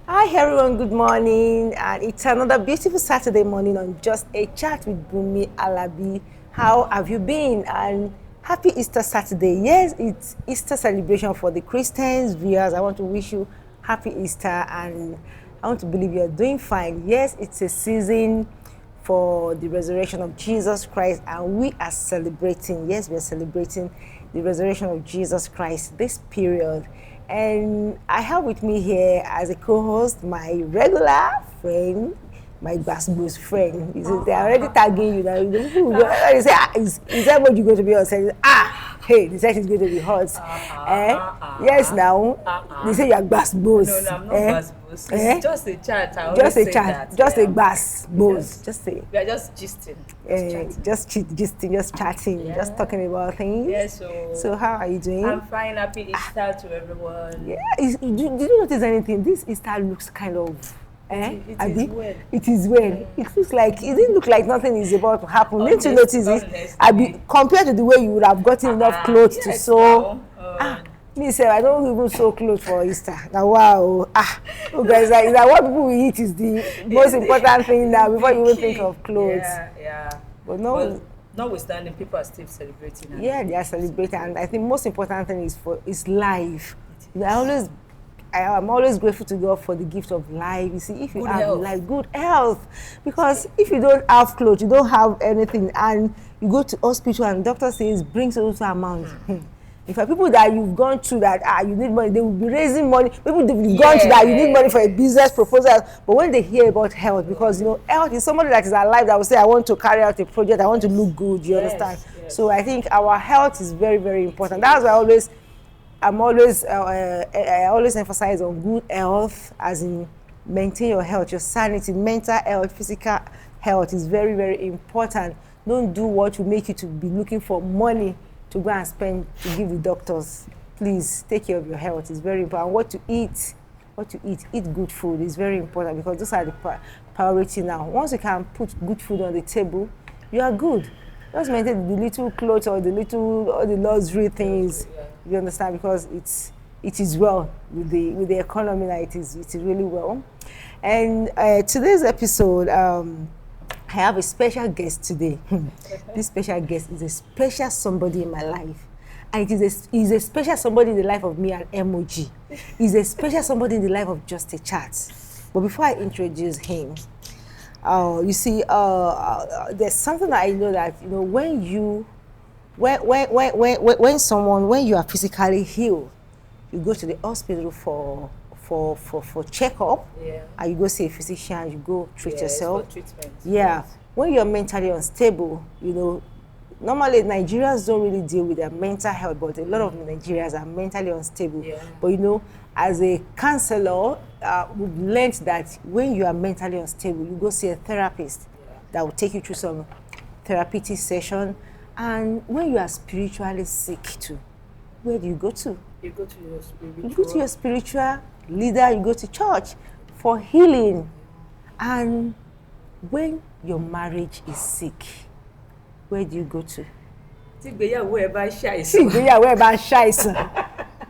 Hi everyone, good morning, and it's another beautiful Saturday morning on Just a Chat with Bumi Alabi. How have you been? And happy Easter Saturday. Yes, it's Easter celebration for the Christians viewers. I want to wish you happy Easter, and I want to believe you're doing fine. Yes, it's a season for the resurrection of Jesus Christ, and we are celebrating. Yes, we are celebrating the resurrection of Jesus Christ this period. And I have with me here as a co-host my regular friend, my Basbo's friend. They're already tagging you now. They say, is that what you're going to be on? Say, hey, they said it's going to be hot. Yes, now. They say you're Basbo's. No, I'm not Basbo's. It's just a chat. I always say that. Just a Basbo's. Just say. We are just gisting. Just chatting, just talking about things. Yeah, so how are you doing? I'm fine. Happy Easter to everyone. Yeah, did you notice anything? This Easter looks kind of It is well. It is well. It looks like it didn't look like nothing is about to happen. Didn't you notice it? Compared to the way you would have gotten enough clothes to sew. Me say I don't even sew clothes for Easter. Now wow. Guys, like what people will eat is the most important thing now before you even think of clothes. Yeah. But no. Notwithstanding, people are still celebrating. Yeah, they are celebrating, and I think most important thing is life. I'm always grateful to God for the gift of life. You see, if you have life, good health, because if you don't have clothes, you don't have anything, and you go to hospital and doctor says bring so amount. In fact, people that you've gone through that you need money, they will be raising money. People that you've gone through that you need money for a business proposal. But when they hear about health, because health is somebody that is alive that will say, I want to carry out a project, I want to look good, you understand? Yes. So I think our health is very, very important. That's why I always emphasize on good health, as in maintain your health, your sanity, mental health, physical health is very, very important. Don't do what will make you to be looking for money to go and spend to give the doctors. Please take care of your health. It's very important. What to eat, eat good food is very important, because those are the priority now. Once you can put good food on the table, you are good. Just maintain the little clothes or the luxury things. You understand? Because it is well with the economy. Like it is really well. And today's episode, I have a special guest today. This special guest is a special somebody in my life. And he's a special somebody in the life of me and Emoji. He's a special somebody in the life of Just a Chat. But before I introduce him, you see, there's something that I know that, when you are physically healed, you go to the hospital for checkup, and you go see a physician, you go treat yourself. For treatment. Yeah. When you're mentally unstable, normally Nigerians don't really deal with their mental health, but a lot of Nigerians are mentally unstable. Yeah. But as a counselor, we've learned that when you are mentally unstable, you go see a therapist that will take you through some therapeutic session. And when you are spiritually sick too, where do you go to? You go to your spiritual. You go to your spiritual leader, you go to church for healing. And when your marriage is sick, where do you go to?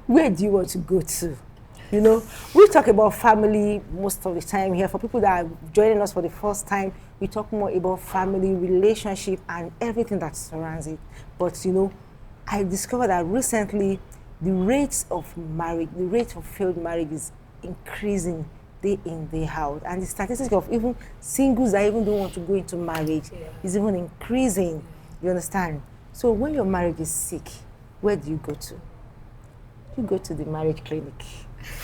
Where do you want to go to? We talk about family most of the time here. For people that are joining us for the first time, we talk more about family, relationship, and everything that surrounds it. But, I discovered that recently the rates of failed marriage is increasing day in, day out. And the statistics of even singles that even don't want to go into marriage is even increasing. You understand? So when your marriage is sick, where do you go to? You go to the marriage clinic.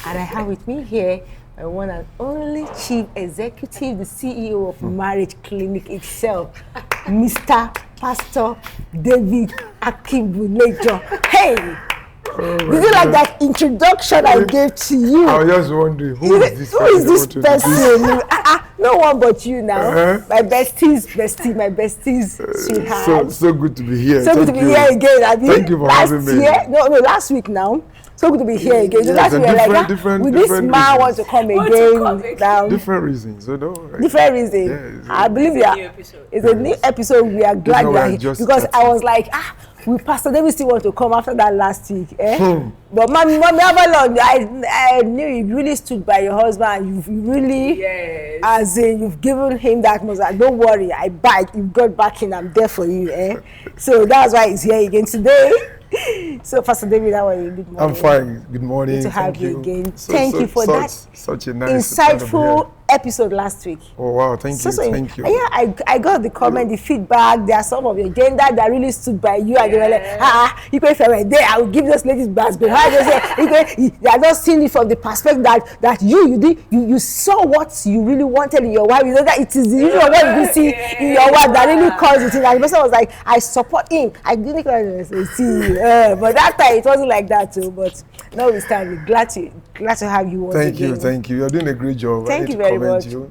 And I have with me here my one and only chief executive, the CEO of Marriage Clinic itself, Mr. Pastor David Akinbulejo. Hey! Did you like that introduction I gave to you? I was just wondering, who is this person? No one but you now. My bestie's bestie, my bestie's sweetheart. So good to be here. So good to be here again. Thank you for having me. No, last week now. so good to be here again. So that's why we're like, will this man want to come again? Different reasons, you know. Right? Different reasons. Yeah, I believe it's a new episode. We are glad you are here because I was like, will Pastor David still want to come after that last week? But mommy, Avalon, I knew you really stood by your husband. You really, as in, you've given him that much. Don't worry, I bite. You've got backing. I'm there for you. So that's why he's here again today. So, Pastor David, how are you? Good morning. I'm fine. Good morning. Good to have you again. Thank you for that. Such a nice insightful episode last week. Oh wow, thank you. Thank you. Yeah, I got the comment, the feedback. There are some of your gender that really stood by you, and they were like, if I were there, I would give those ladies bars. But how they say, they are not seeing it from the perspective that you saw what you really wanted in your wife. You know that it is the usual what you see in your wife that really caused it. And the person was like, I support him. I didn't see, but that time it wasn't like that too. But now we stand. Glad to have you once again. Thank you. You're doing a great job. Thank you very much.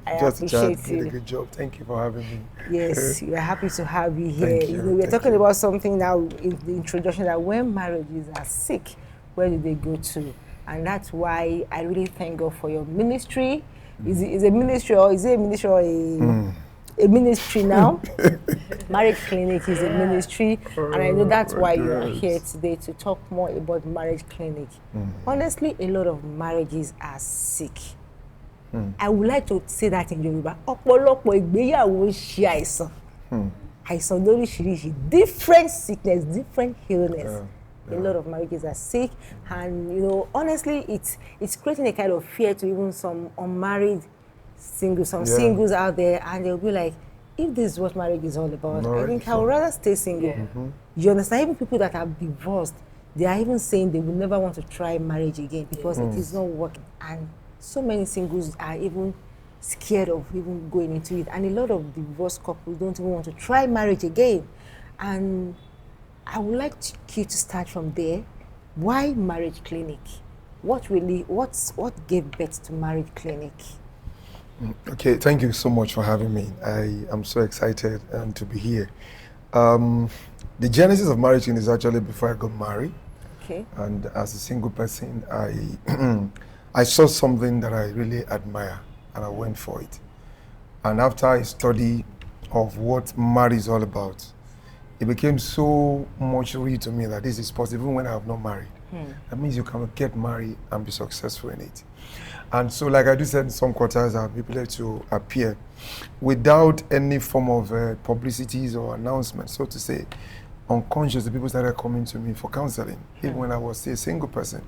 I appreciate you. Did a good job. Thank you for having me. Yes, we are happy to have you here. Thank you. We're talking about something now in the introduction that when marriages are sick, where do they go to? And that's why I really thank God for your ministry. Is it a ministry or is it a ministry or a ministry now? Marriage Clinic is a ministry, and I know that's why you are here today to talk more about Marriage Clinic. Honestly, a lot of marriages are sick. I would like to say that in Yoruba. Ọ̀pọ̀lọpọ̀ ìgbéyàwó ń ṣe àìsàn. Àìsàn lóríṣiríṣi, different sickness, different illness. A lot of marriages are sick, and you know, honestly, it's creating a kind of fear to even some unmarried singles, singles out there, and they'll be like, if this is what marriage is all about, I think I would rather stay single. You understand? Even people that are divorced, they are even saying they will never want to try marriage again because it is not working. And so many singles are even scared of even going into it. And a lot of divorced couples don't even want to try marriage again. And I would like you to start from there. Why Marriage Clinic? What gave birth to Marriage Clinic? Okay, thank you so much for having me. I am so excited to be here. The genesis of Marriage Clinic is actually before I got married. Okay. And as a single person, I saw something that I really admire, and I went for it. And after a study of what marriage is all about, it became so much real to me that this is possible even when I have not married. That means you can get married and be successful in it. And so, like I do said, in some quarters I'll be able to appear without any form of publicities or announcements, so to say. Unconscious, the people started coming to me for counseling, even when I was a single person.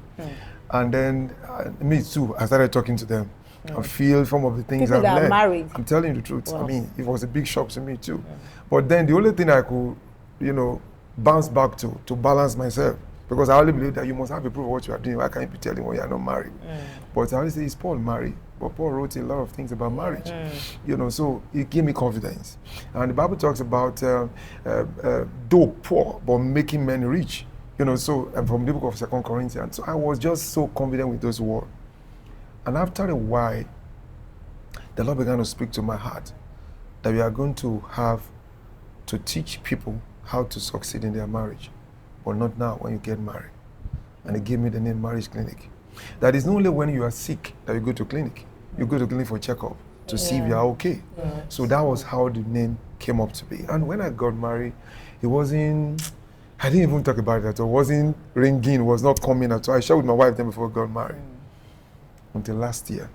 And then, me too, I started talking to them. I feel some of the things people I've learned. Married. I'm telling you the truth. Wow. I mean, it was a big shock to me too. But then the only thing I could, bounce back to balance myself, because I only believe that you must have a proof of what you are doing. Why can't you be telling when you are not married? But I always say, is Paul married? But Paul wrote a lot of things about marriage. So it gave me confidence. And the Bible talks about though poor, but making men rich. So from the book of 2 Corinthians. So I was just so confident with those words. And after a while, the Lord began to speak to my heart that we are going to have to teach people how to succeed in their marriage, but not now when you get married. And He gave me the name Marriage Clinic. That is not only when you are sick that you go to clinic. You go to clinic for checkup to see if you are okay. So that was how the name came up to be. And when I got married, I didn't even talk about it at all. It wasn't ringing, it was not coming at all. I shared with my wife then before I got married. Until last year.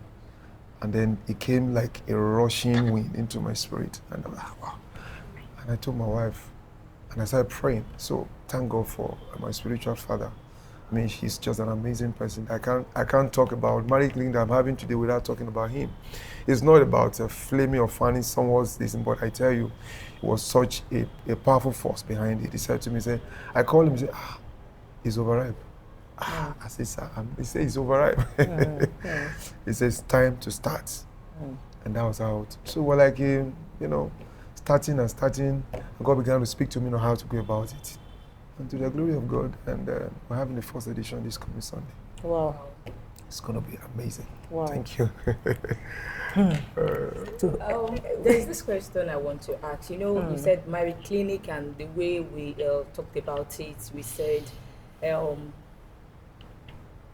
And then it came like a rushing wind into my spirit. And I was like, wow. And I told my wife, and I started praying. So thank God for my spiritual father. I mean, he's just an amazing person. I can't talk about Marriage Clinic that I'm having today without talking about him. It's not about flaming or fanning someone's this, but I tell you, it was such a powerful force behind it. He said to me, I called him and said, he's overripe. I said, sir, he said, it's overripe. He says, time to start. And that was how so we're like, starting, and God began to speak to me on how to go about it. And to the glory of God, and we're having the first edition this coming Sunday. Wow. It's going to be amazing. Wow. Thank you. There's this question I want to ask. You said Marriage Clinic, and the way we talked about it, we said,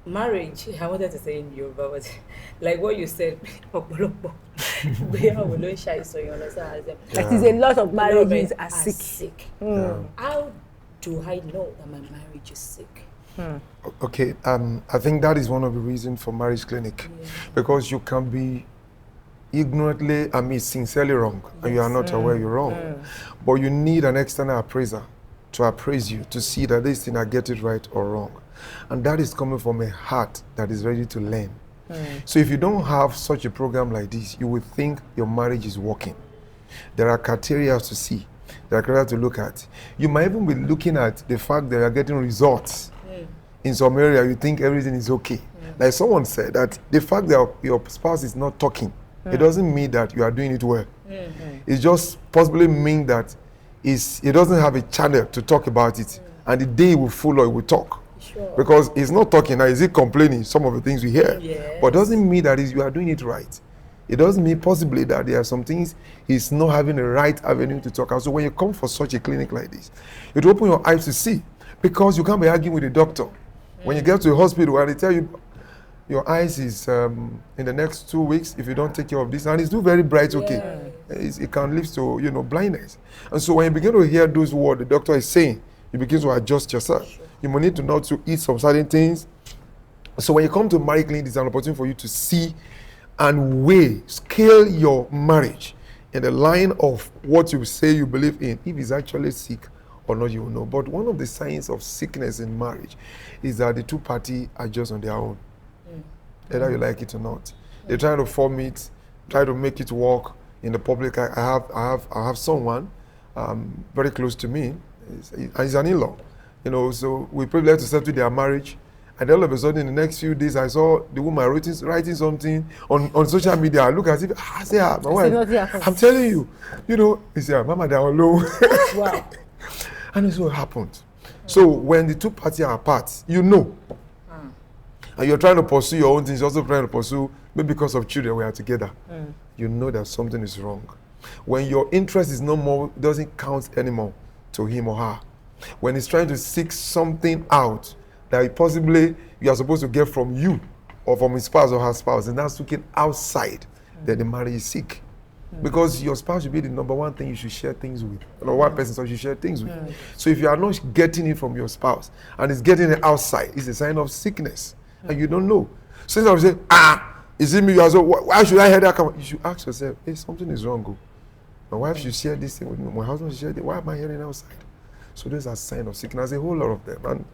marriage, I wanted to say in Yoruba, but like what you said, you understand? That is a lot of marriages are sick. How do I know that my marriage is sick? Okay, I think that is one of the reasons for marriage clinic, because you can be ignorantly, sincerely wrong, and you are not aware you're wrong. But you need an external appraiser to appraise you, to see that this thing I get it right or wrong. And that is coming from a heart that is ready to learn. So if you don't have such a program like this, you would think your marriage is working. There are criteria to see. There are criteria to look at. You might even be looking at the fact that you are getting results. In some area, you think everything is okay. Like someone said, that the fact that your spouse is not talking, it doesn't mean that you are doing it well. It just possibly means that it doesn't have a channel to talk about it. And the day it will follow, it will talk. Because he's not talking now, is he complaining some of the things we hear? But it doesn't mean that you are doing it right. It doesn't mean possibly that there are some things he's not having the right avenue to talk about. So when you come for such a clinic like this, it will open your eyes to see. Because you can't be arguing with the doctor. When you get to a hospital and they tell you your eyes is in the next 2 weeks if you don't take care of this, and it's still very bright, okay. It can lead to blindness. And so when you begin to hear those words the doctor is saying, you begin to adjust yourself. You may need to know to eat some certain things. So when you come to marriage clinic, it's an opportunity for you to see and scale your marriage in the line of what you say you believe in. If it's actually sick or not, you will know. But one of the signs of sickness in marriage is that the two parties are just on their own. Either you like it or not. They try to form it, try to make it work in the public. I have someone very close to me. He's an in-law. So we privileged to settle their marriage. And all of a sudden, in the next few days, I saw the woman writing something on social media. I look as if, I say, my wife, I'm telling you, he said, Mama, they are alone. Wow. And this is what happened. So when the two parties are apart, and you're trying to pursue your own things, you're also trying to pursue, maybe because of children, we are together. You know that something is wrong. When your interest is no more, doesn't count anymore to him or her. When he's trying to seek something out that possibly you are supposed to get from you or from his spouse or her spouse, and that's looking outside, then the marriage is sick. Because your spouse should be the number one thing you should share things with. Or one person you should share things with. So if you are not getting it from your spouse and it's getting it outside, it's a sign of sickness. And you don't know. So instead of saying, is it me? Why should I hear that? You should ask yourself, hey, something is wrong. My wife should share this thing with me. My husband should share it. Why am I hearing outside? So those are signs of sickness, a whole lot of them. And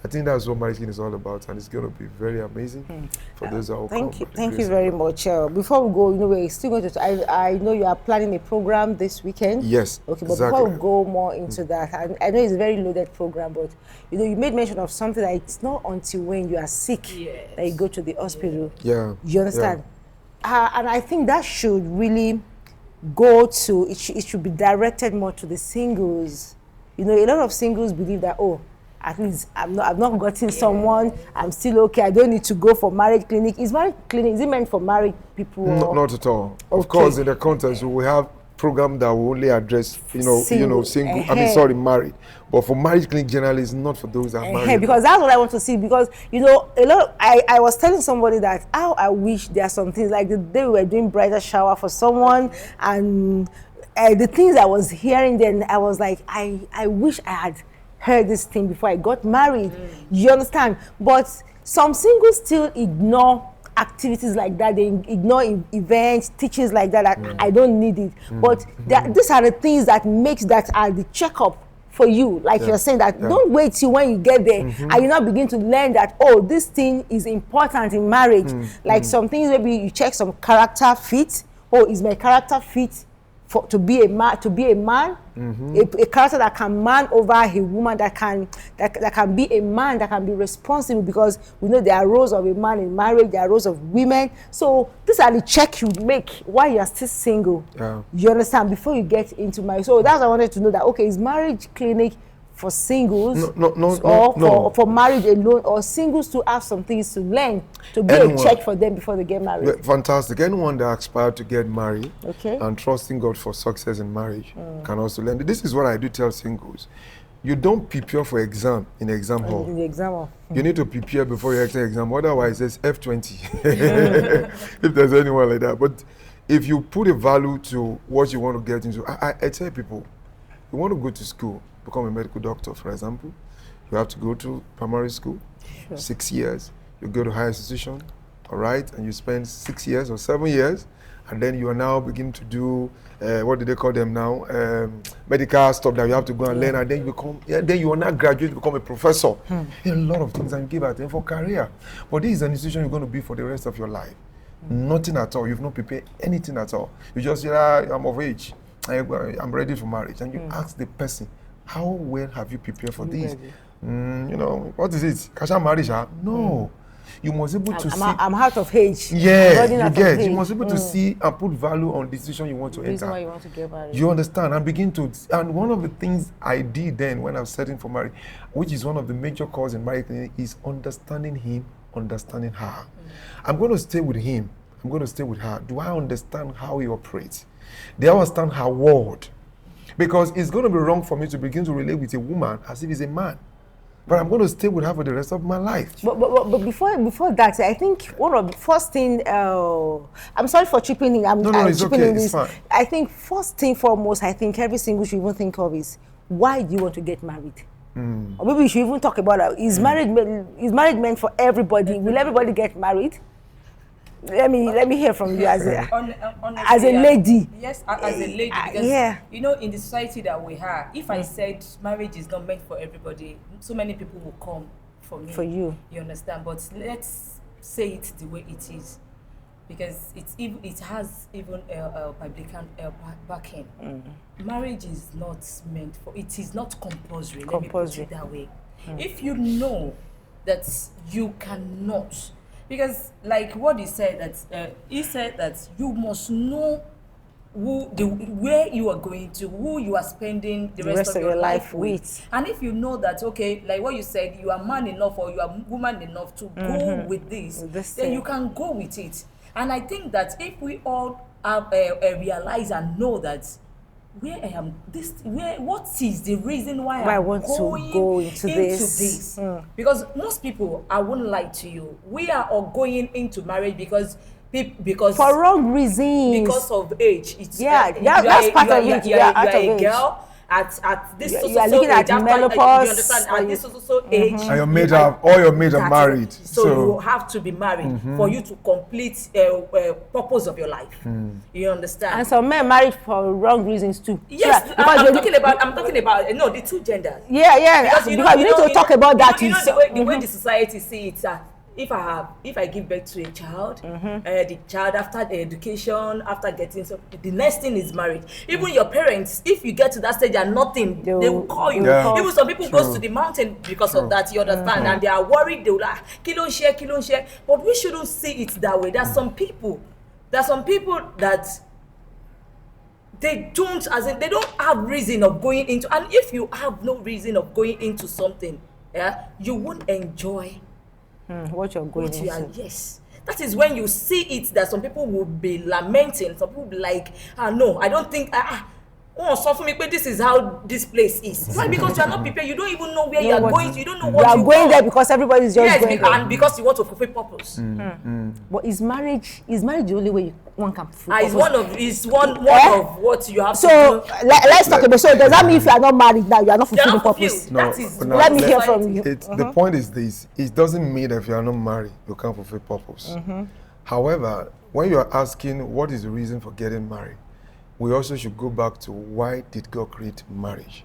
I think that's what marriage is all about, and it's going to be very amazing for those that will come. Thank you very much. Before we go, we're still going to. I know you are planning a program this weekend. Yes. Okay, but exactly. Before we go more into that, I know it's a very loaded program, but you made mention of something that it's not until when you are sick that you go to the hospital. Yeah. You understand? Yeah. And I think that should really go to. It should be directed more to the singles. A lot of singles believe that at least I've not gotten someone, I'm still okay, I don't need to go for marriage clinic. Is marriage clinic, is it meant for married people? No, not at all. Okay. Of course, in the context, we have program that will only address, single, married. But for marriage clinic generally, it's not for those that are married. Because that's what I want to see. Because, I was telling somebody that how I wish there are some things, like the day we were doing bridal shower for someone, and the things I was hearing then, I was like, I wish I had heard this thing before I got married. You understand? But some singles still ignore activities like that. They ignore events, teachings like that. I don't need it. But these are the things that makes that the checkup for you. Like you're saying that don't wait till when you get there and you now begin to learn that, this thing is important in marriage. Like some things, maybe you check some character fit. Is my character fit to be a man, a character that can man over a woman, that can be a man, that can be responsible, because we know there are roles of a man in marriage, there are roles of women. So these are the checks you make while you are still single. You understand? Before you get into marriage. So that's what I wanted to know, that is marriage clinic for singles for marriage alone, or singles to have some things to learn, to be a check for them before they get married? Fantastic. Anyone that aspires to get married and trusting God for success in marriage can also learn. This is what I do tell singles. you don't prepare for exam in exam hall. In the exam hall. You need to prepare before you enter exam. Otherwise, it's F20. If there's anyone like that. But if you put a value to what you want to get into, I tell people, you want to go to school, become a medical doctor, for example, you have to go to primary school, 6 years. You go to higher institution, all right, and you spend 6 years or 7 years, and then you are now beginning to do, what do they call them now? Medical stuff that you have to go and learn, and then you become, then you are now graduate to become a professor. A lot of things, and you give attention for career. But this is an institution you're going to be for the rest of your life. Nothing at all. You've not prepared anything at all. You just say, I'm of age. I'm ready for marriage. And you ask the person, how well have you prepared for this? You know, what is it? Kasha marriage? No. You must be able to see. I'm out of age. Yeah, you get. You must be able to see and put value on the decision you want to enter. Why you want to get married. You understand? And begin to. And one of the things I did then when I was setting for marriage, which is one of the major causes in marriage, is understanding him, understanding her. I'm going to stay with him. I'm going to stay with her. Do I understand how he operates? Do I understand her world? Because it's going to be wrong for me to begin to relate with a woman as if he's a man. But I'm going to stay with her for the rest of my life. But before that, I think one of the first thing, I'm sorry for chipping in. No, it's chipping okay. in It's this. fine. I think first thing foremost, I think every single should even think of is, why do you want to get married? Or maybe we should even talk about that. Is marriage meant for everybody? Will everybody get married? Let me hear from you as a lady. Yes, as a lady, because you know, in the society that we have, if I said marriage is not meant for everybody, so many people will come for me. For you. You understand? But let's say it the way it is, because it has even a biblical backing. Marriage is not meant for. It is not compulsory. Let me put it that way. If you know that you cannot. Because, like what he said, that you must know where you are going to, who you are spending the rest of your life with. And if you know that, okay, like what you said, you are man enough or you are woman enough to go with this, then you can go with it. And I think that if we all have realize and know that what is the reason why I want to go into this? Because most people, I wouldn't lie to you, we are all going into marriage because for wrong reasons, because of age. It's that's part of it. You are a girl at this you are looking at menopause. You understand? At this age, and all your mates are married. So you have to be married for you to complete purpose of your life. You understand? And some men married for wrong reasons too. Yes, so I'm talking about the two genders. Yeah. Because you need to talk about that. You know the way the society sees it. If I give birth to a child, the child after the education, after getting the next thing is marriage. Even your parents, if you get to that stage and nothing, they will call you. Yeah. Even some people go to the mountain because of that, you understand, and they are worried. They will like, kilo share. But we shouldn't see it that way. There's some people that they don't have reason of going into, and if you have no reason of going into something, you won't enjoy what you're going into. Yes, that is when you see it that some people will be lamenting. Some people will be like, no, I don't think so for me, but this is how this place is. Why? Because you are not prepared. You don't even know where you are going to. You don't know what you are going there because everybody is just going there. And because you want to fulfill purpose. But is marriage the only way one can fulfill purpose? It's one of what you have to do. So let's talk about. So does that mean if you are not married now, you are not fulfilling purpose? No, let me hear from you. The point is this: it doesn't mean that if you are not married, you can't fulfill purpose. However, when you are asking what is the reason for getting married, we also should go back to why did God create marriage?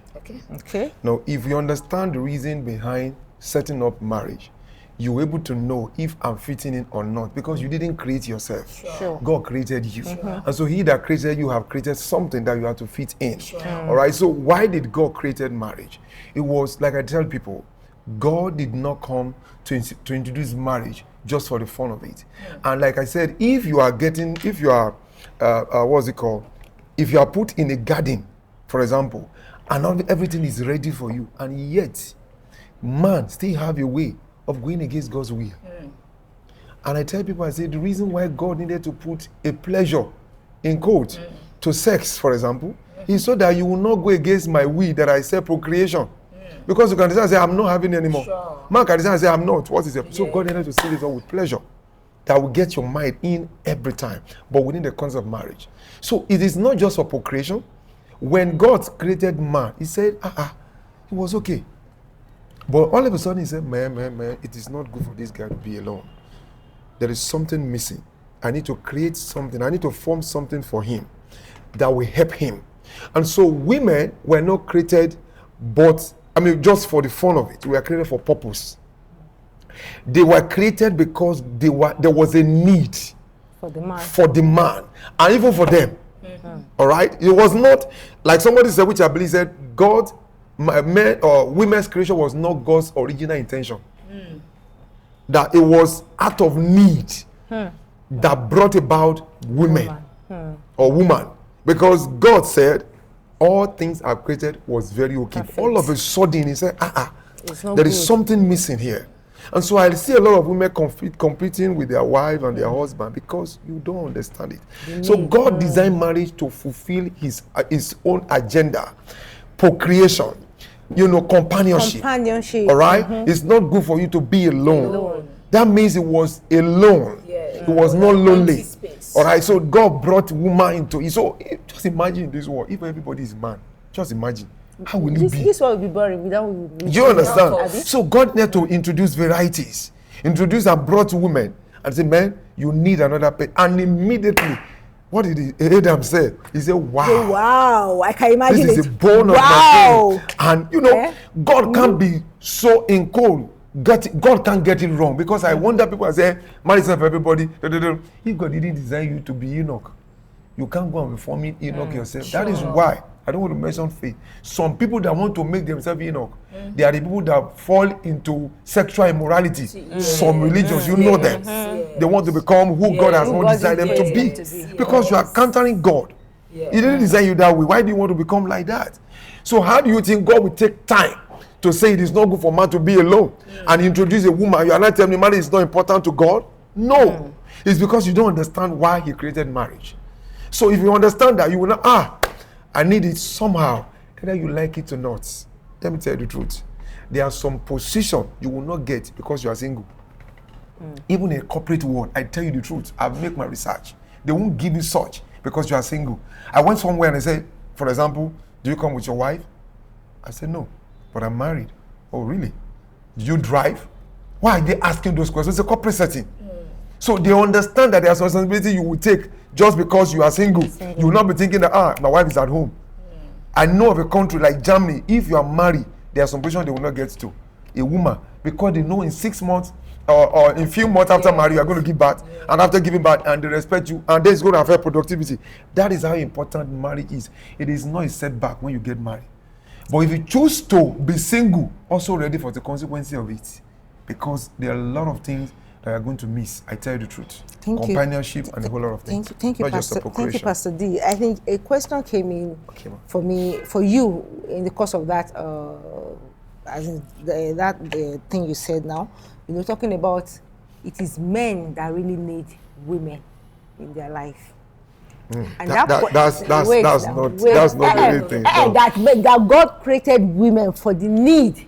Okay. Now, if you understand the reason behind setting up marriage, you're able to know if I'm fitting in or not, because you didn't create yourself. Sure. God created you. And so he that created you have created something that you have to fit in. All right, so why did God create marriage? It was, like I tell people, God did not come to introduce marriage just for the fun of it. And like I said, if you are if you are put in a garden, for example, and everything is ready for you, and yet man still have a way of going against God's will. And I tell people, I say the reason why God needed to put a pleasure in quote to sex, for example, is so that you will not go against my will that I say procreation. Because you can decide and say, I'm not having anymore. Sure. Man can decide and say, I'm not. What is it? So Yeah. God needed to see this all with pleasure. That will get your mind in every time, but within the concept of marriage. So it is not just for procreation. When God created man, he said, it was okay. But all of a sudden he said, man, it is not good for this guy to be alone. There is something missing. I need to create something. I need to form something for him that will help him. And so women were not created, just for the fun of it. We were created for purpose. They were created because there was a need For the man. for the man, and even for them. All right, it was not like somebody said, which I believe said, men or women's creation was not God's original intention. That it was out of need that brought about women or woman, because God said all things are created was very okay. Perfect. All of a sudden he said, It's not there good. is something missing here. And so I see a lot of women competing with their wife and their husband because you don't understand it. So God designed marriage to fulfill his own agenda, procreation, companionship. All right, it's not good for you to be alone. That means it was alone. Yeah. It was not lonely. Empty space. All right, so God brought woman into it. So just imagine this world. If everybody is man, just imagine. How will it be? This will be boring without. Do you understand? Abi? So God needed to introduce varieties. Introduce and brought women and say, man, you need another pet. And immediately, what did Adam say? He said, wow. Wow, I can imagine This is it. a bone of my bone. And God can't be so in cold. God can't get it wrong, because I wonder, people are saying, marriage for everybody. If God didn't design you to be Enoch, you can't go and be forming Enoch yourself. Sure. That is why I don't want to mention faith. Some people that want to make themselves Enoch, they are the people that fall into sexual immorality. Some religions, you know them. They want to become who God has not designed them to be. Because you are countering God. He didn't design you that way. Why do you want to become like that? So how do you think God will take time to say it is not good for man to be alone and introduce a woman? You are not telling me marriage is not important to God? No. It's because you don't understand why he created marriage. So if you understand that, you will not, I need it somehow, whether you like it or not. Let me tell you the truth. There are some positions you will not get because you are single. Even in a corporate world, I tell you the truth. I've made my research. They won't give you such because you are single. I went somewhere and they said, for example, do you come with your wife? I said, no, but I'm married. Oh, really? Do you drive? Why are they asking those questions? It's a corporate setting. So they understand that there's responsibility you will take just because you are single. You will not be thinking that, my wife is at home. I know of a country like Germany, if you are married, there are some positions they will not get to. A woman, because they know in 6 months or in few months after marriage, you are going to give birth. And after giving birth, and they respect you, and then it's going to affect productivity. That is how important marriage is. It is not a setback when you get married. But if you choose to be single, also ready for the consequences of it. Because there are a lot of things that you're going to miss. I tell you the truth. Companionship and a whole lot of things. Thank you, Not just Pastor. the Thank you, procreation. Pastor D. I think a question came in for you in the course of that, as in the thing you said now. Talking about it is men that really need women in their life. And That's not the real thing. No. That God created women for the need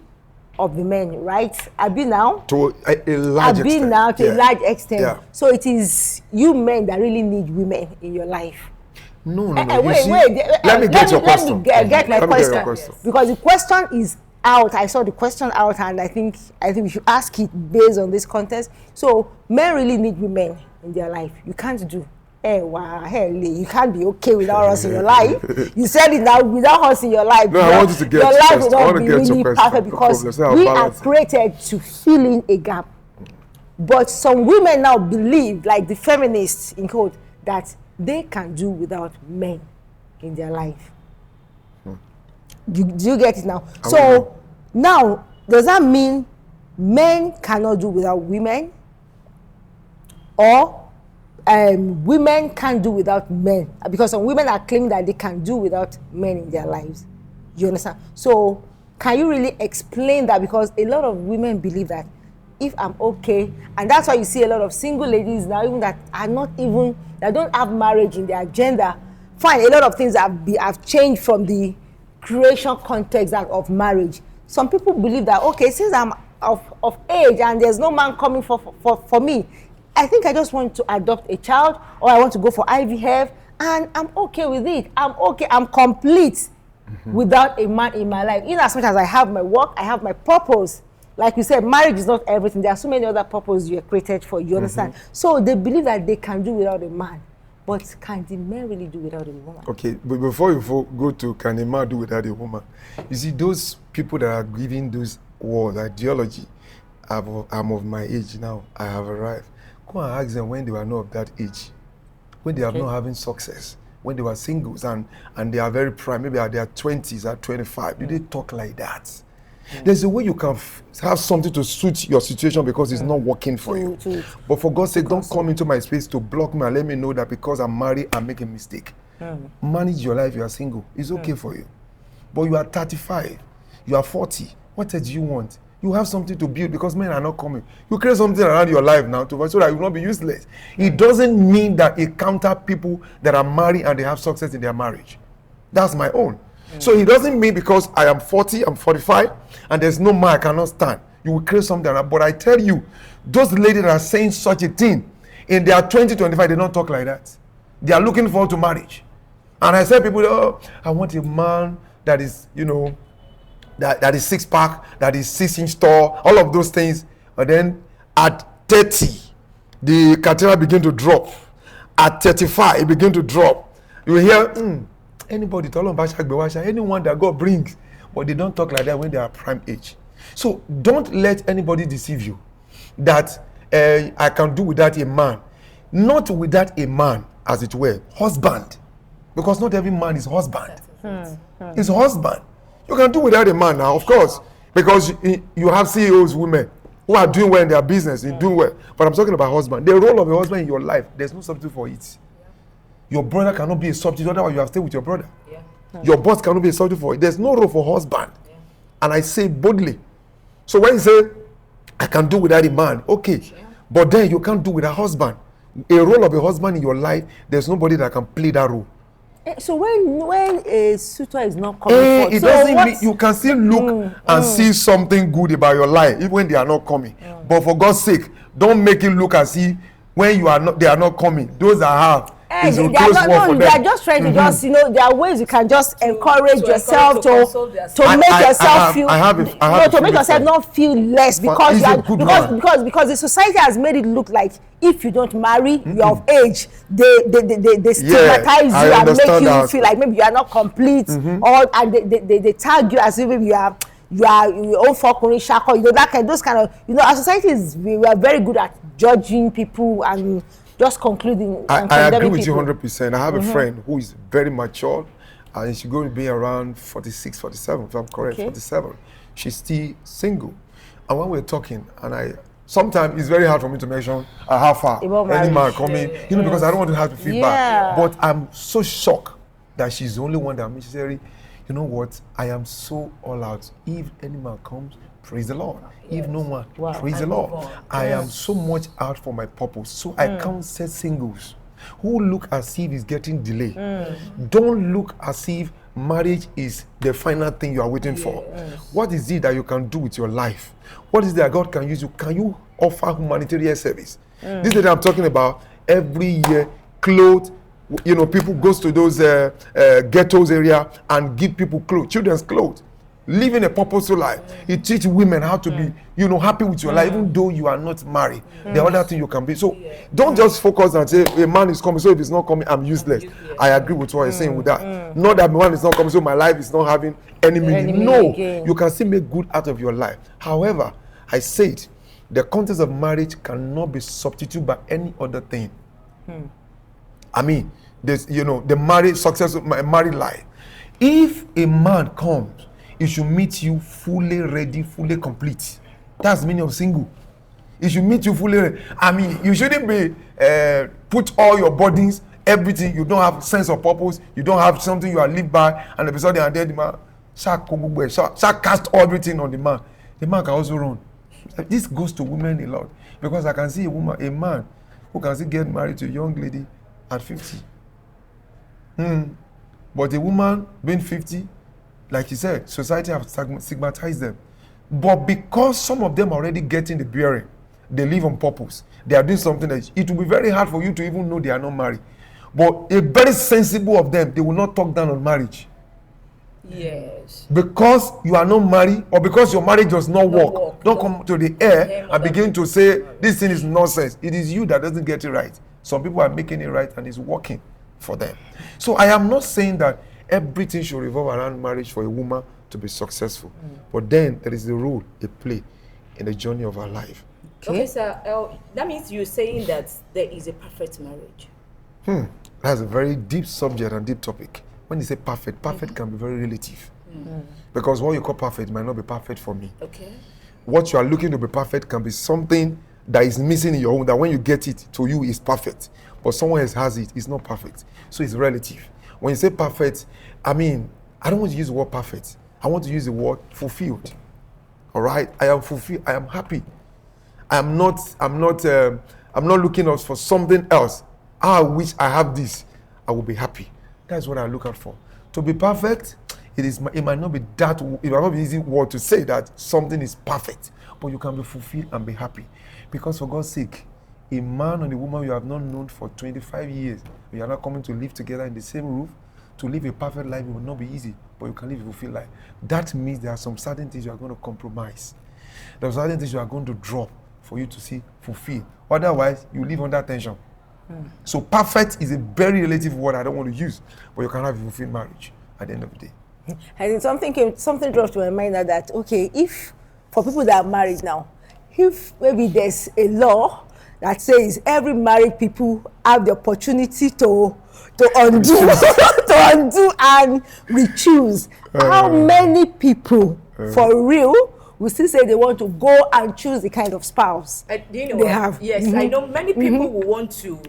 of the men, right? Abi now? To a large extent. To a large extent. Yeah. So it is you men that really need women in your life. No. Wait. Let me get your question. Let me get my Let me get your question. question. Because the question is out. I saw the question out, and I think we should ask it based on this context. So men really need women in their life. You can't do. You can't be okay without us in your life. You said it now, without us in your life. No, I want you to get your to life question. will I want not to be get to really question. perfect, No because problem. So I'll we are balance it. created to fill in a gap. But some women now believe, like the feminists in quote, that they can do without men in their life. Do you get it now? So now, does that mean men cannot do without women? Or women can't do without men? Because some women are claiming that they can do without men in their lives. You understand? So can you really explain that? Because a lot of women believe that if I'm okay, and that's why you see a lot of single ladies now, even that are not even, that don't have marriage in their agenda. Fine, a lot of things have changed from the creation context of marriage. some people believe that, okay, since I'm of age and there's no man coming for me, I think I just want to adopt a child, or I want to go for IVF, and I'm okay with it. I'm okay. I'm complete without a man in my life. In as much as I have my work, I have my purpose. Like you said, marriage is not everything. There are so many other purposes you are created for. You understand? So they believe that they can do without a man. But can the men really do without a woman? Okay, but before you go to can a man do without a woman, you see those people that are giving those words, ideology, I'm of my age now, I have arrived. Go and ask them when they were not of that age, when they are not having success, when they were singles and they are very prime, maybe at their 20s, at 25, did they talk like that? There's a way you can have something to suit your situation because it's not working for you. But for God's sake, don't come into my space to block me and let me know that because I'm married, I'm making a mistake. Manage your life, you are single. It's okay for you. But you are 35, you are 40. What else do you want? You have something to build because men are not coming. You create something around your life now so that you will not be useless. It doesn't mean that it counter people that are married and they have success in their marriage. That's my own. So it doesn't mean because I am 40, I'm 45, and there's no man I cannot stand. You will create something. But I tell you, those ladies that are saying such a thing, in their 20, 25, they don't talk like that. They are looking forward to marriage. And I said, people, oh, I want a man that is, that is six-pack, that is 6-inch tall, all of those things. But then at 30, the criteria begin to drop. At 35, it begin to drop. You will hear, anybody, anyone that God brings, but they don't talk like that when they are prime age. So don't let anybody deceive you that I can do without a man. Not without a man, as it were, husband. Because not every man is husband. It's husband. You can do without a man now, of course, because you have CEOs, women, who are doing well in their business, you do well. But I'm talking about husband. The role of a husband in your life, there's no substitute for it. Your brother cannot be a substitute, otherwise you have stayed with your brother. Your boss cannot be a substitute for it. There's no role for husband. And I say boldly. So when you say, I can do without a man, okay. But then you can't do without a husband. A role of a husband in your life, there's nobody that can play that role. So when a suitor is not coming forth, it doesn't mean you can still look and see something good about your life, even when they are not coming. But for God's sake, don't make it look as if when they are not coming. Those that have. They are just trying to just, there are ways you can just encourage yourself to make yourself feel, to make yourself not feel less because the society has made it look like if you don't marry, you're of age, they stigmatize you and make you feel like maybe you are not complete, and they tag you as if you are your own fucking shako, those kind of, our society we are very good at judging people and just concluding. I agree with you 100%. I have a friend who is very mature and she's going to be around 46, 47, if I'm correct, 47. She's still single. And when we're talking, and sometimes it's very hard for me to mention how far any man coming, because I don't want to have to feel bad. But I'm so shocked that she's the only one that makes necessary. You know what? I am so all out. If any man comes, praise the Lord. If no one, praise the Lord. I am so much out for my purpose. So I counsel singles who look as if it's getting delayed. Don't look as if marriage is the final thing you are waiting for. What is it that you can do with your life? What is it that God can use you? Can you offer humanitarian service? This is what I'm talking about. Every year, clothes. People goes to those ghettos area and give people clothes, children's clothes. Living a purposeful life. It teaches women how to be, happy with your life, even though you are not married. The other thing you can be. So don't just focus and say, a man is coming, so if he's not coming, I'm useless. I agree with what you're saying with that. Not that man is not coming, so my life is not having any meaning. No, you can still make good out of your life. However, I said, the context of marriage cannot be substituted by any other thing. I mean, there's, the marriage, success of my married life. If a man comes, he should meet you fully ready, fully complete. That's the meaning of single. He should meet you fully ready. I mean, you shouldn't be put all your burdens, everything. You don't have sense of purpose. You don't have something you are lived by. And the person and then the man shall cast everything on the man. The man can also run. This goes to women a lot because I can see a man who can still get married to a young lady at 50. But a woman being 50. like you said, society have stigmatized them. But because some of them are already getting the bearing, they live on purpose. They are doing something that it will be very hard for you to even know they are not married. But a very sensible of them, they will not talk down on marriage. Yes. Because you are not married, or because your marriage does not work, don't come to the air and begin to say this thing is nonsense. It is you that doesn't get it right. Some people are making it right and it's working for them. So I am not saying that everything should revolve around marriage for a woman to be successful. But then there is the role they play in the journey of her life. Okay, sir. That means you're saying that there is a perfect marriage. That's a very deep subject and deep topic. When you say perfect, perfect can be very relative. Because what you call perfect might not be perfect for me. Okay. What you are looking to be perfect can be something that is missing in your own, that when you get it, to you is perfect. But someone else has it, it's not perfect. So it's relative. When you say perfect, I mean, I don't want to use the word perfect. I want to use the word fulfilled. All right? I am fulfilled. I am happy. I'm not looking out for something else. I wish I have this. I will be happy. That's what I look out for. To be perfect, it might not be an easy word to say that something is perfect, but you can be fulfilled and be happy. Because for God's sake, a man and a woman you have not known for 25 years, you are not coming to live together in the same roof, to live a perfect life, it will not be easy, but you can live a fulfilled life. That means there are some certain things you are going to compromise. There are certain things you are going to drop for you to see fulfilled. Otherwise, you live under tension. So perfect is a very relative word I don't want to use, but you can have a fulfilled marriage at the end of the day. I think something dropped to my mind that okay, if for people that are married now, if maybe there's a law that says every married people have the opportunity to undo to undo and re-choose, how many people for real will still say they want to go and choose the kind of spouse Do you know they what? have? Yes, I know many people will want to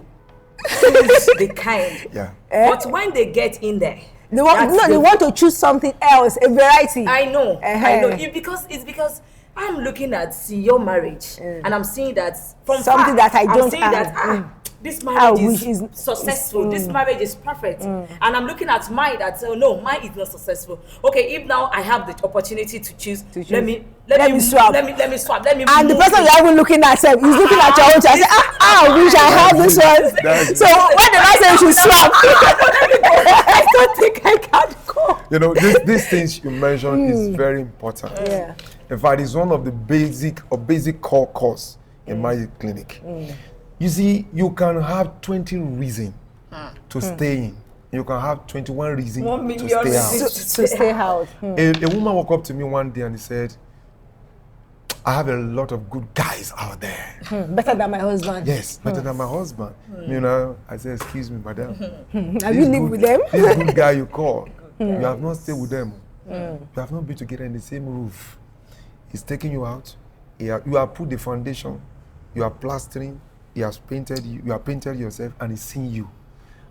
choose the kind. Yeah. But when they get in there, They want to choose something else, a variety. I know. It's because I'm looking at your marriage and I'm seeing that from something far, that I don't I'm seeing have. that this marriage which is successful. This marriage is perfect. And I'm looking at mine that no, mine is not successful. Okay, if now I have the opportunity to choose, let me swap. Let me swap. Let me And the move person it. you're even looking at is looking at your own child. Say, I wish I had this one. So when the man says you should swap, I don't think I can go. You know, these things you mentioned is very important. Yeah. In fact, it's one of the basic core course in marriage clinic. You see, you can have 20 reasons to stay in. You can have 21 reasons 1 to million stay out. reasons. to stay out. A woman walked up to me one day and he said, I have a lot of good guys out there. Better than my husband. Yes, better than my husband. You know, I said, excuse me, madam. Have you lived with them? This good guy you call, you have not stayed with them. You have not been together in the same roof. He's taking you out. You have put the foundation. You are plastering. He has painted you. You have painted yourself, and he's seen you.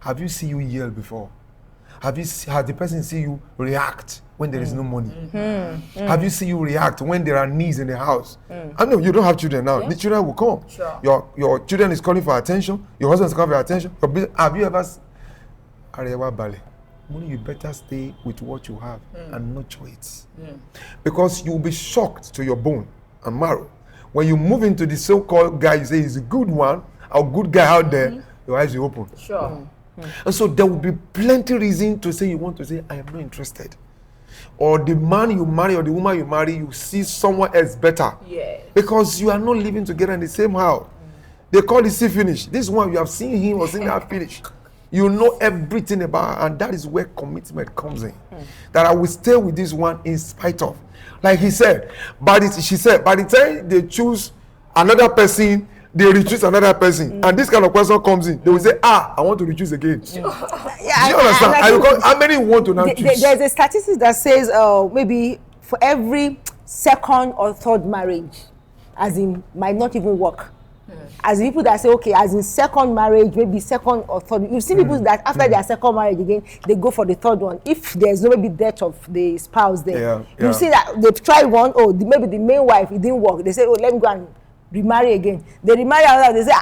Have you seen you yell before? Has the person seen you react when there is no money? Have you seen you react when there are needs in the house? I know you don't have children now. The children will come. Sure. Your children is calling for attention. Your husband is calling for attention. Have you ever? Arewa Bale. You better stay with what you have and not choice. Because you will be shocked to your bone and marrow. When you move into the so-called guy, you say he's a good one, a good guy out there, your eyes will open. Sure. And so there will be plenty reason to say you want to say, I am not interested. Or the man you marry or the woman you marry, you see someone else better. Yes. Because you are not living together in the same house. They call it see finish. This one, you have seen him or seen her finish. You know everything about her, and that is where commitment comes in. That I will stay with this one in spite of. Like she said, by the time they choose another person, they re-choose another person. And this kind of person comes in, they will say, I want to re-choose again. Do you understand? How many want to now choose? There's a statistic that says maybe for every second or third marriage, as in might not even work. As in people that say, okay, as in second marriage, maybe second or third. You've seen people that after their second marriage again, they go for the third one. If there's no maybe death of the spouse there, you see that they've tried one, maybe the main wife, it didn't work. They say, let me go and remarry again. They remarry another, they say,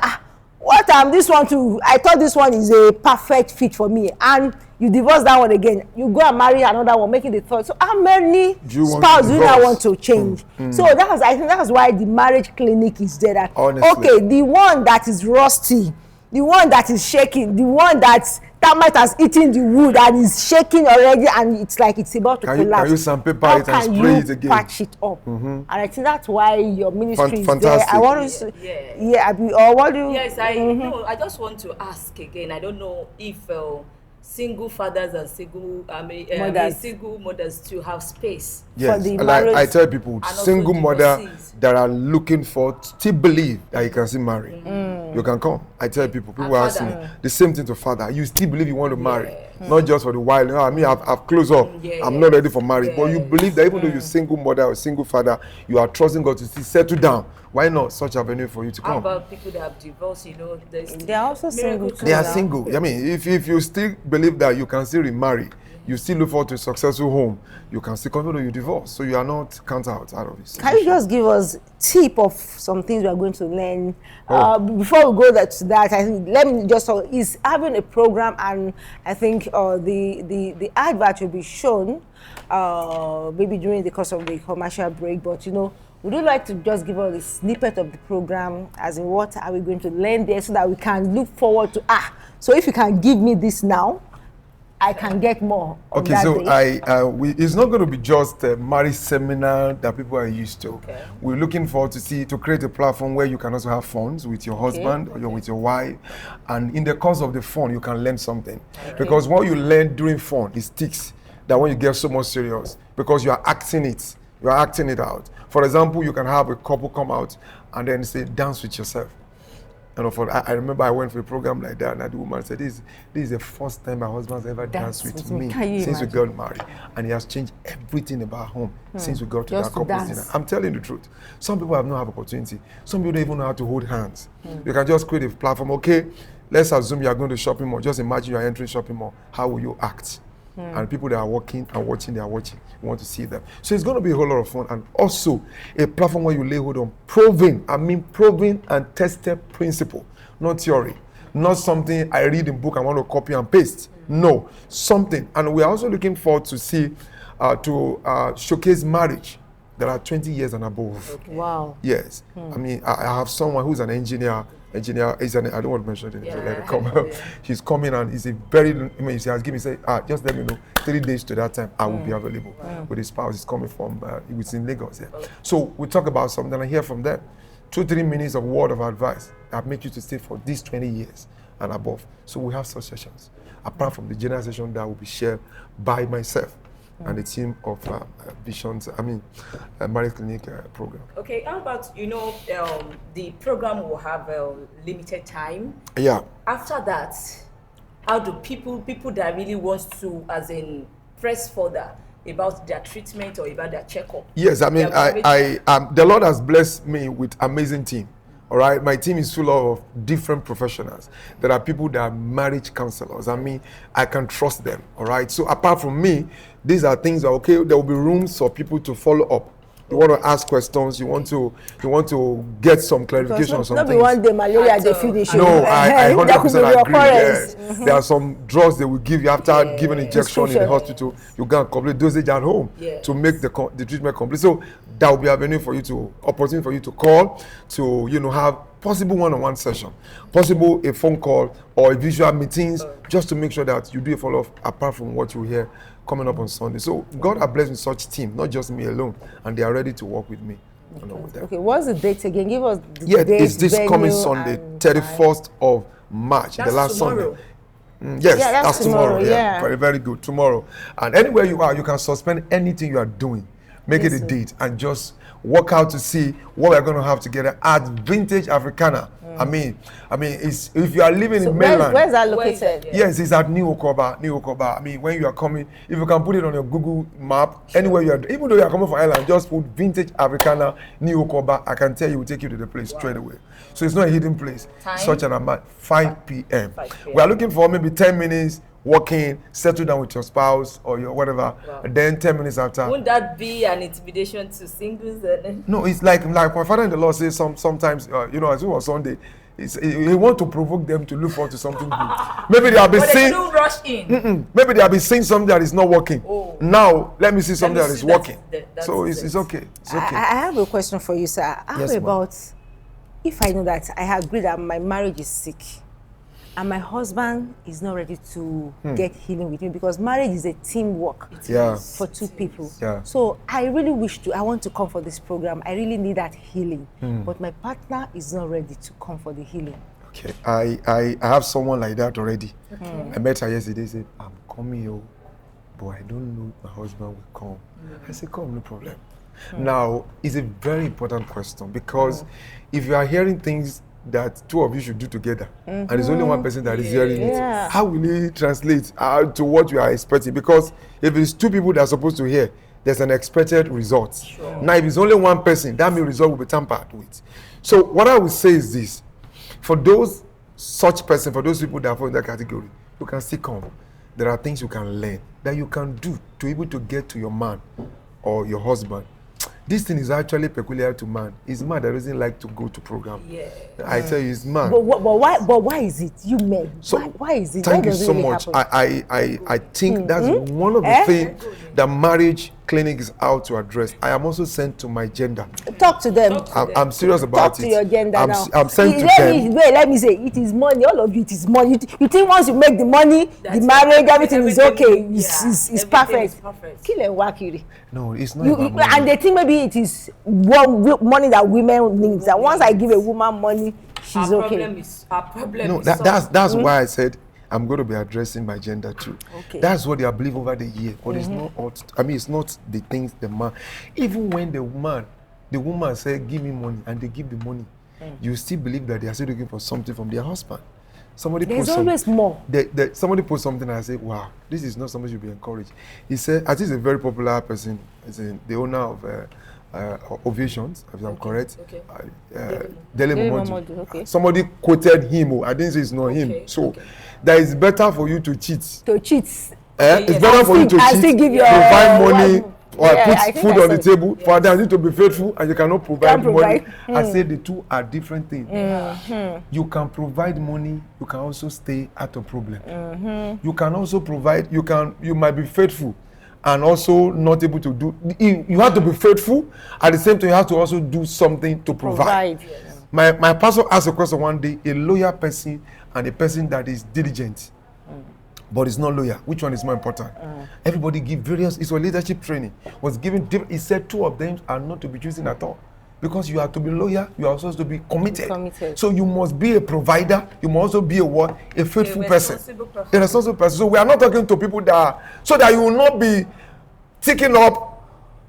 what time this one too, I thought this one is a perfect fit for me, and you divorce that one again, you go and marry another one, making the third. So how many spouses do you now want to change? So I think that's why the marriage clinic is there. That okay, the one that is rusty, the one that is shaking, the one that termite has eaten the wood and is shaking already, and it's like it's about to collapse. Can you sandpaper it and spray it again? Patch it up? And I think that's why your ministry is fantastic. there. I want to, or what do you? Yes, I just want to ask again. I don't know if single fathers and single single mothers too have space. Yes, for the like marriage. I tell people, single mother that are looking for, still believe that you can still marry. You can come. I tell people ask me the same thing to father. You still believe you want to marry, not just for the while. You know, I mean, I've closed up. I'm not ready for marriage. But you believe that even though you're single mother or single father, you are trusting God to still settle down. Why not such avenue for you to come? How about people that have divorced? You know, they are also single. They are single. I mean, if you still believe that you can still remarry, you still look forward to a successful home, you can still continue your divorce. So you are not counted out of this. Can you just give us tip of some things we are going to learn? Before we go to that, I think let me just is having a program, and I think the advert will be shown maybe during the course of the commercial break. But you know, would you like to just give us a snippet of the program, as in what are we going to learn there, so that we can look forward to so if you can give me this now, I can get more. Okay, so it's not going to be just a marriage seminar that people are used to. Okay. We're looking forward to create a platform where you can also have fun with your husband or with your wife, and in the course of the fun, you can learn something. Because what you learn during fun, it sticks. That when you get so much serious, because you are acting it out. For example, you can have a couple come out and then say, dance with yourself. You know, I remember I went for a program like that, and the woman said, this is the first time my husband's ever danced with me since we got married. And he has changed everything about home since we got to that couple's dinner. I'm telling the truth. Some people have not have opportunity. Some people don't even know how to hold hands. You can just create a platform. Okay, let's assume you are going to shopping mall. Just imagine you are entering shopping mall. How will you act? And people that are walking and watching, they are watching. You want to see them. So it's going to be a whole lot of fun. And also a platform where you lay hold on proven and tested principle, not theory. Not something I read in book and want to copy and paste. No, something. And we're also looking forward to see, to showcase marriage that are 20 years and above. Okay. Wow. Yes. I mean, I have someone who's an engineer is I don't want to mention it. Let it come. She's coming, and it's a very. I mean, she has given me say, just let me know 3 days to that time I will be available. With his spouse is coming from. It was in Lagos. Yeah. So we talk about something and I hear from them. 2-3 minutes of word of advice that make you to stay for these 20 years and above. So we have such sessions. Apart from the general session that will be shared by myself and the team of marriage clinic program. Okay, how about, the program will have a limited time? Yeah. After that, how do people that really want to, as in, press further about their treatment or about their checkup? Yes, I mean, the Lord has blessed me with amazing team. All right, my team is full of different professionals. There are people that are marriage counselors. I mean, I can trust them. All right. So apart from me, these are things that okay. There will be rooms for people to follow up. You want to ask questions. You want to get some clarification on something. Not be one day malaria they finish. No, I 100% agree. Yes. There are some drugs they will give you after giving injection in the hospital. You can complete dosage at home to make the treatment complete. So that will be opportunity for you to call to have possible one-on-one session, possible a phone call or a visual meetings, just to make sure that you do a follow-up apart from what you hear coming up on Sunday. So God has blessed me such team, not just me alone, and they are ready to work with me. Okay, what's the date again? Give us the date, it's this coming Sunday, 31st of March, the last tomorrow. Sunday. Yes, that's tomorrow. Yeah, very, very good. Tomorrow. And anywhere you are, you can suspend anything you are doing. Make it a date and just work out to see what we're going to have together at Vintage Africana. I mean, if you are living in mainland. Where's that located? Yes, it's at New Okoba. I mean, when you are coming, if you can put it on your Google map, anywhere you are, even though you are coming from Ireland, just put Vintage Africana, New Okoba. I can tell you, will take you to the place straight away. So it's not a hidden place. Time? Such an amount, 5 p.m. We are looking for maybe 10 minutes. Walking, settle down with your spouse or your whatever, and then 10 minutes after. Wouldn't that be an intimidation to singles? No, it's like my father-in-law says sometimes, as it was Sunday, he want to provoke them to look forward to something good. Maybe they have been But they saying, don't rush in. maybe they have been saying something that is not working. Oh. Now let me see something me that is see working. that's So it. it's okay. It's okay. I have a question for you, sir. How Yes, ma'am. about if I know that I agree that my marriage is sick and my husband is not ready to get healing with me, because marriage is a teamwork Yeah. for two people. Yeah. So I want to come for this program. I really need that healing. But my partner is not ready to come for the healing. Okay. I have someone like that already. I met her yesterday. Said, I'm coming here, but I don't know if my husband will come. I said, come, no problem. Now, it's a very important question, because if you are hearing things that two of you should do together, and there's only one person that is hearing it, how will it translate to what you are expecting? Because if it's two people that are supposed to hear, there's an expected result. Sure. Now, if it's only one person, that means result will be tampered with. So what I would say is this: for those for those people that fall in that category, you can still come. There are things you can learn that you can do to be able to get to your man or your husband. This thing is actually peculiar to man. It's man that doesn't like to go to program. Yeah. I tell you, it's man. But why is it you men? So, why is it? Thank Why you does it so really much. happen? I think that's one of the things that marriage clinic is out to address. I am also sent to my gender. Talk to them. I'm serious about Talk to your gender now. I'm sent to them. Let me say, it is money. All of you, it is money. You think once you make the money, the marriage, everything is okay. It's perfect. Kill and wakiri. No, it's not about money. And they think maybe it is money that women need. That once I give a woman money, she's okay. Our problem No, is that's why I said I'm going to be addressing my gender too. Okay. That's what they have believed over the year. But it's not. It's not the things the man. Even when the woman said, "Give me money," and they give the money, you still believe that they are still looking for something from their husband. There's always more. Somebody post something and I say, "Wow, this is not something you be encouraged." He said, "I think he's a very popular person. He's the owner of Ovations, if I'm correct. Okay. Dele Momodu, Momodu. okay. Somebody quoted him. I didn't say it's not him. So that is better for you to cheat. It's better for you to cheat, provide money, or put food on the table. Yes. For them, you need to be faithful, and you cannot provide money. I say the two are different things. You can provide money. You can also stay out of problem. You can also provide. You might be faithful, and also not able to do. You have to be faithful. At the same time, you have to also do something to provide. Yes. My pastor asked a question one day: a loyal person and a person that is diligent, but is not loyal. Which one is more important? Everybody give various. It's a leadership training. Was given. He said two of them are not to be chosen at all, because you have to be loyal. You are supposed to be committed. So you must be a provider. You must also be a faithful person, a responsible person. So we are not talking to people so that you will not be taking up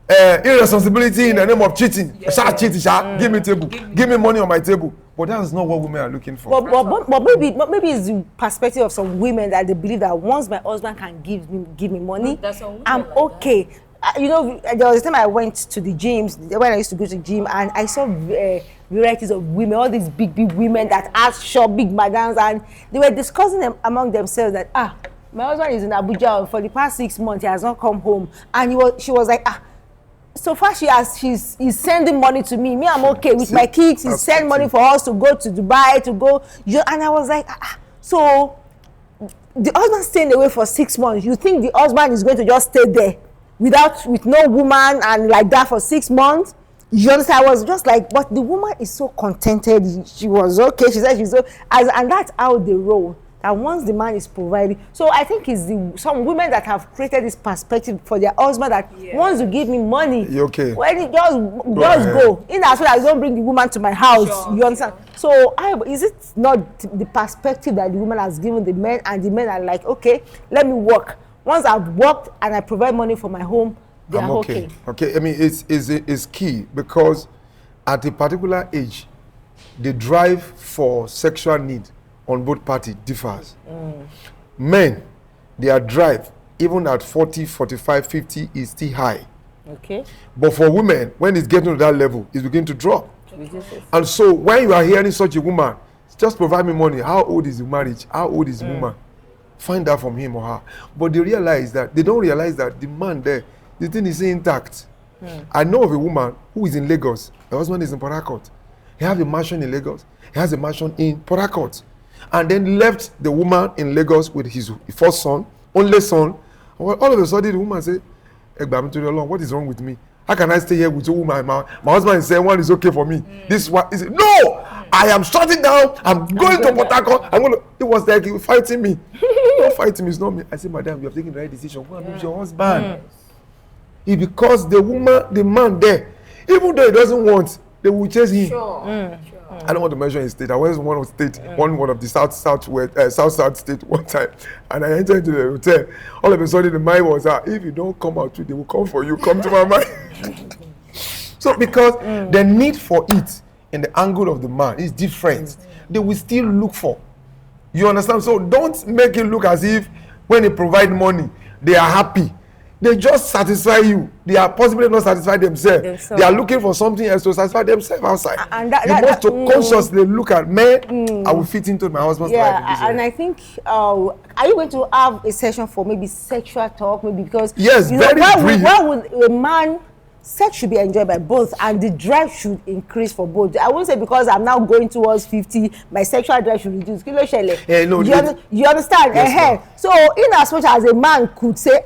irresponsibility in the name of cheating. Give me table. Give me money on my table. But that is not what women are looking for. But maybe it's the perspective of some women that they believe that once my husband can give me money, I'm okay. There was a time I went to the gyms, when I used to go to the gym, and I saw varieties of women, all these big women that had short, big madams, and they were discussing them among themselves that, my husband is in Abuja for the past 6 months, he has not come home. And she was like, so far he's sending money to me. I'm okay with my kids. He's sending money for us to go to Dubai, and I was like, so the husband staying away for 6 months. You think the husband is going to just stay there with no woman and like that for 6 months? You understand? I was just like, but the woman is so contented. She was okay. She said she's okay, and that's how they roll. That once the man is providing, so I think it's some women that have created this perspective for their husband that once you give me money, you're okay. When it just go. In as well as don't bring the woman to my house. You understand? So is it not the perspective that the woman has given the men, and the men are like, okay, let me work. Once I've worked and I provide money for my home, they are okay. Okay, I mean it's key, because at a particular age, the drive for sexual need on both parties differs. Men, their drive, even at 40, 45, 50, is still high. Okay. But for women, when it's getting to that level, it's beginning to drop. And so when you are hearing such a woman, just provide me money. How old is the marriage? How old is the woman? Find out from him or her. But they don't realize that the man there, the thing is intact. I know of a woman who is in Lagos. Her husband is in Port Harcourt. He has a mansion in Lagos. He has a mansion in Port Harcourt. And then left the woman in Lagos with his first son, only son. All of a sudden, the woman said, what is wrong with me? How can I stay here with a woman? My husband is saying one is okay for me. This one is no. I am shutting down. I'm going to Port Harcourt. It was like he was fighting me. Don't fight me. It's not me. I said, madam, you have taken the right decision. Go and meet your husband. Because the woman, the man there, even though he doesn't want, they will chase him. Sure. I don't want to mention his state. I went to one of the south state one time, and I entered into the hotel. All of a sudden, the mind was if you don't come out, they will come for you. Come to my mind. So because the need for it in the angle of the man is different, they will still look for. You understand? So don't make it look as if when they provide money, they are happy. They just satisfy you. They are possibly not satisfy themselves. They are looking for something else to satisfy themselves outside. And you must to consciously look at, man, I will fit into my husband's life. Yeah, and I think, are you going to have a session for maybe sexual talk? Maybe because yes, very brief. Why would a man, sex should be enjoyed by both, and the drive should increase for both. I wouldn't say because I'm now going towards 50, my sexual drive should reduce. No, you understand? Yes, so, in as much as a man could say,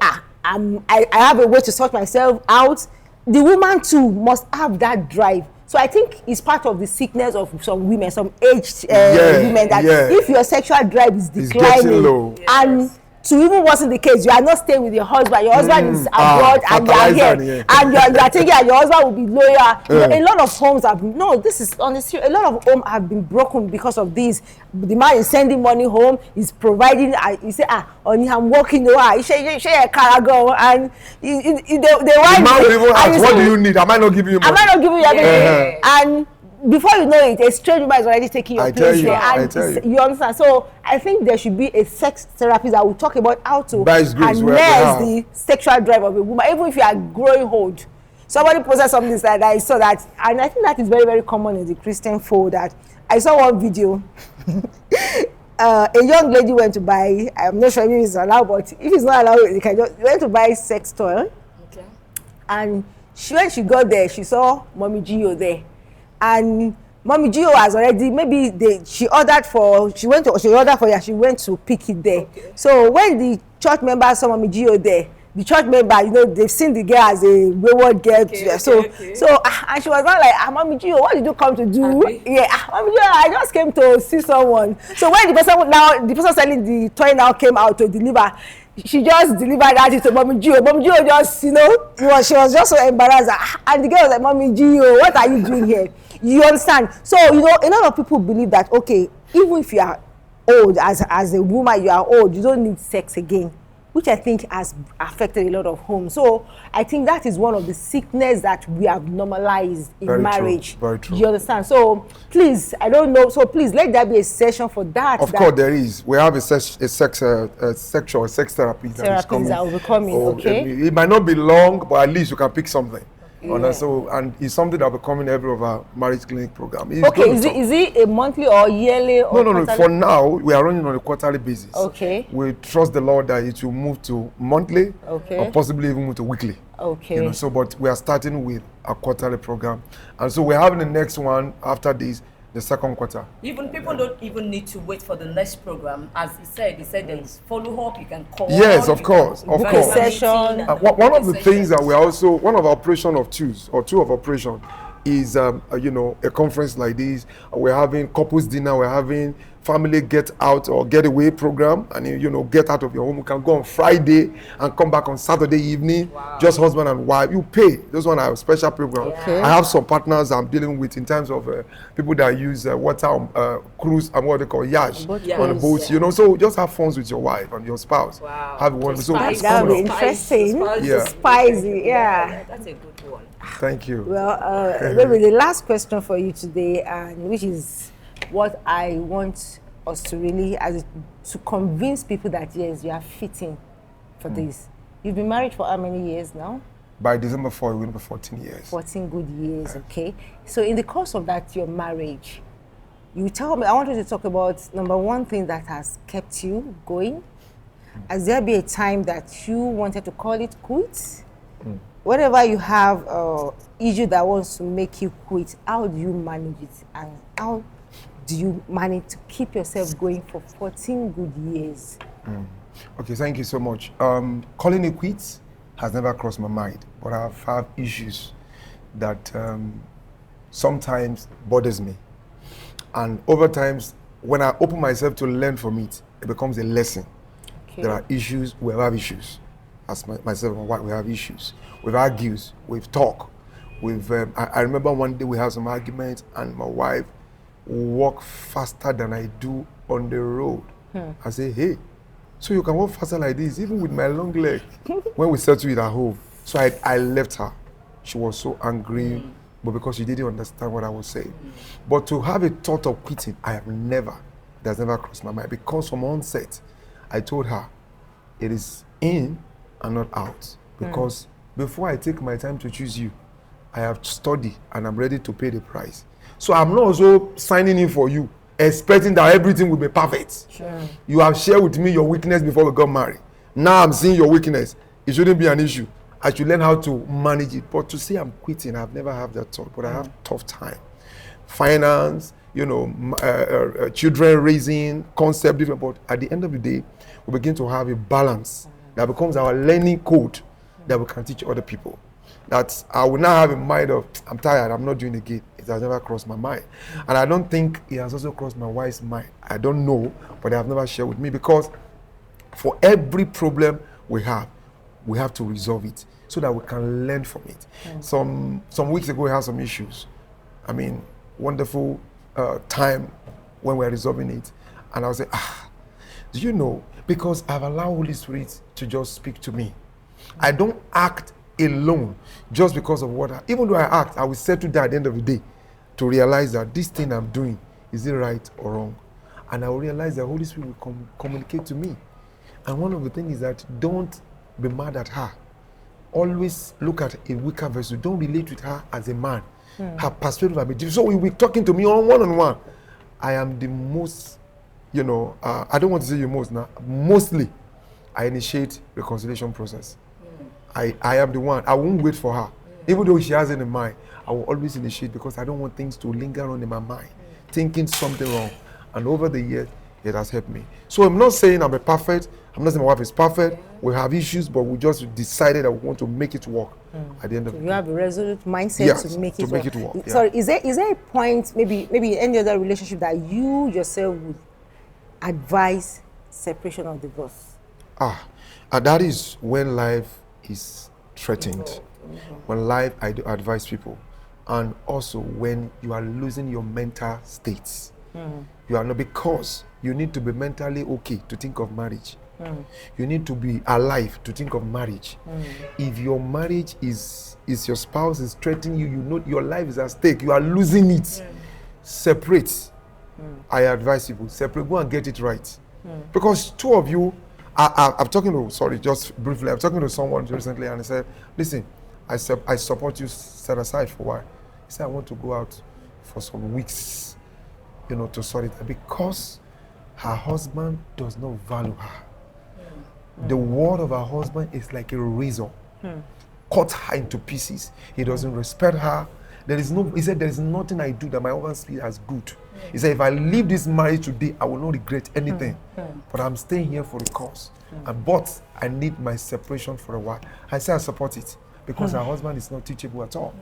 I have a way to sort myself out, the woman too must have that drive. So I think it's part of the sickness of some women, some aged women, that if your sexual drive is declining, low. And to even worsen the case, you are not staying with your husband is abroad and you are here, and you are taking care, your husband will be loyal. You know, a lot of homes have this is honestly, a lot of homes have been broken because of this. The man is sending money home, he's providing, he say, I'm working, he share a cargo, and the man will even ask, what do you need? Am I not giving you money? Am I not giving you everything? And before you know it, a strange woman is already taking your place there. And you understand? So I think there should be a sex therapist that will talk about how to harness the sexual drive of a woman, even if you are growing old. Somebody posted something like that. I saw that, and I think that is very, very common in the Christian fold. That I saw one video. A young lady went to buy, I'm not sure if it's allowed, but if it's not allowed, you can just went to buy sex toy. Okay. And when she got there, she saw Mommy Gio there. And Mommy Gio has already, she ordered for she went to pick it there. Okay. So when the church members saw Mommy Gio there, the church member, they've seen the girl as a wayward girl. And she was not like, Mommy Gio, what did you come to do? Mommy Gio, I just came to see someone. So when the person selling the toy now came out to deliver, she just delivered that to Mommy Gio. Mommy Gio just, she was just so embarrassed. And the girl was like, Mommy Gio, what are you doing here? You understand? So, a lot of people believe that, okay, even if you are old, as a woman, you are old, you don't need sex again, which I think has affected a lot of homes. So I think that is one of the sickness that we have normalized in marriage. True. Very true. You understand? So please, I don't know. So please, let there be a session for that. Of course, there is. We have a sex therapy that is coming. That will be coming. Okay. It might not be long, but at least you can pick something. And it's something that will be coming every of our marriage clinic program. Is it a monthly or yearly? Or no. For now, we are running on a quarterly basis. Okay. We trust the Lord that it will move to monthly, or possibly even move to weekly. Okay. But we are starting with a quarterly program, and so we're having the next one after this, the second quarter. Even people don't even need to wait for the next program. As he said there is follow up. You can call. Yes, of course. Session. One of the things that we are also, one of our operation of two of operation is a conference like this. We're having couples dinner. We're having family get out or getaway program, and get out of your home. You can go on Friday and come back on Saturday evening. Wow. Just husband and wife. You pay. Those one are a special program. Okay. I have some partners I'm dealing with in terms of people that use water cruise and what they call yacht on the boats. So just have fun with your wife and your spouse. Wow. Have one. So that would be interesting. Spicy. Yeah. That's a good one. Thank you. Well, maybe the last question for you today, and which is what I want us to really, to convince people that yes, you are fitting for this. You've been married for how many years now? By December 4, it will be 14 years. 14 good years, okay. So in the course of that, your marriage, you tell me, I want you to talk about number one thing that has kept you going. Has there been a time that you wanted to call it quits? whenever you have issue that wants to make you quit, how do you manage it, and how do you manage to keep yourself going for 14 good years? Okay, thank you so much. Calling it quits has never crossed my mind, but I've had issues that sometimes bothers me. And over times, when I open myself to learn from it, it becomes a lesson. Okay. There are issues, we have issues. As myself and my wife, we have issues. We've argued, we've talked. I remember one day we had some arguments and my wife walk faster than I do on the road. I say, hey, so you can walk faster like this, even with my long leg. When we settled it at home. So I left her. She was so angry, but because she didn't understand what I was saying. But to have a thought of quitting, that's never crossed my mind. Because from onset, I told her, it is in and not out. Because before I take my time to choose you, I have studied and I'm ready to pay the price. So I'm not also signing in for you, expecting that everything will be perfect. Sure. You have shared with me your weakness before we got married. Now I'm seeing your weakness. It shouldn't be an issue. I should learn how to manage it. But to say I'm quitting, I've never had that thought. But I have tough time. Finance, children raising, concept different. But at the end of the day, we begin to have a balance that becomes our learning code that we can teach other people. That I will now have a mind of, I'm tired, I'm not doing it again. It has never crossed my mind. And I don't think it has also crossed my wife's mind. I don't know, but they have never shared with me, because for every problem we have to resolve it so that we can learn from it. Some weeks ago we had some issues. I mean, wonderful time when we were resolving it. And I was like, do you know, because I've allowed Holy Spirit to just speak to me. I don't act alone just because of even though I act, I will settle down at the end of the day to realize that this thing I'm doing, is it right or wrong? And I will realize that Holy Spirit will communicate to me. And one of the things is that don't be mad at her. Always look at a weaker vessel. Don't relate with her as a man. Her perspective will be different. So we will be talking to me on one-on-one. I am the most, I don't want to say you most now. Mostly, I initiate reconciliation process. I am the one. I won't wait for her. Even though she has it in mind, I will always initiate, because I don't want things to linger on in my mind, thinking something wrong. And over the years, it has helped me. So I'm not saying I'm perfect. I'm not saying my wife is perfect. We have issues, but we just decided that we want to make it work at the end of the day. You have a resolute mindset to make it work. Yeah. Sorry, is there a point, maybe any other relationship, that you yourself would advise separation or divorce? That is when life is threatened. When life, I do advise people. And also when you are losing your mental states. You are not, because you need to be mentally okay to think of marriage. You need to be alive to think of marriage. If your marriage is your spouse is threatening you, you know your life is at stake, you are losing it. Separate. I advise people, separate, go and get it right. Because two of you, I'm talking to someone recently, and he said, listen, I support you, set aside for a while. He said, I want to go out for some weeks, to sort it out, because her husband does not value her. The word of her husband is like a razor, cut her into pieces. He doesn't respect her. He said, there is nothing I do that my husband sees as good. He said, if I leave this marriage today, I will not regret anything. But I'm staying here for the cause. But I need my separation for a while. I say I support it, because her husband is not teachable at all.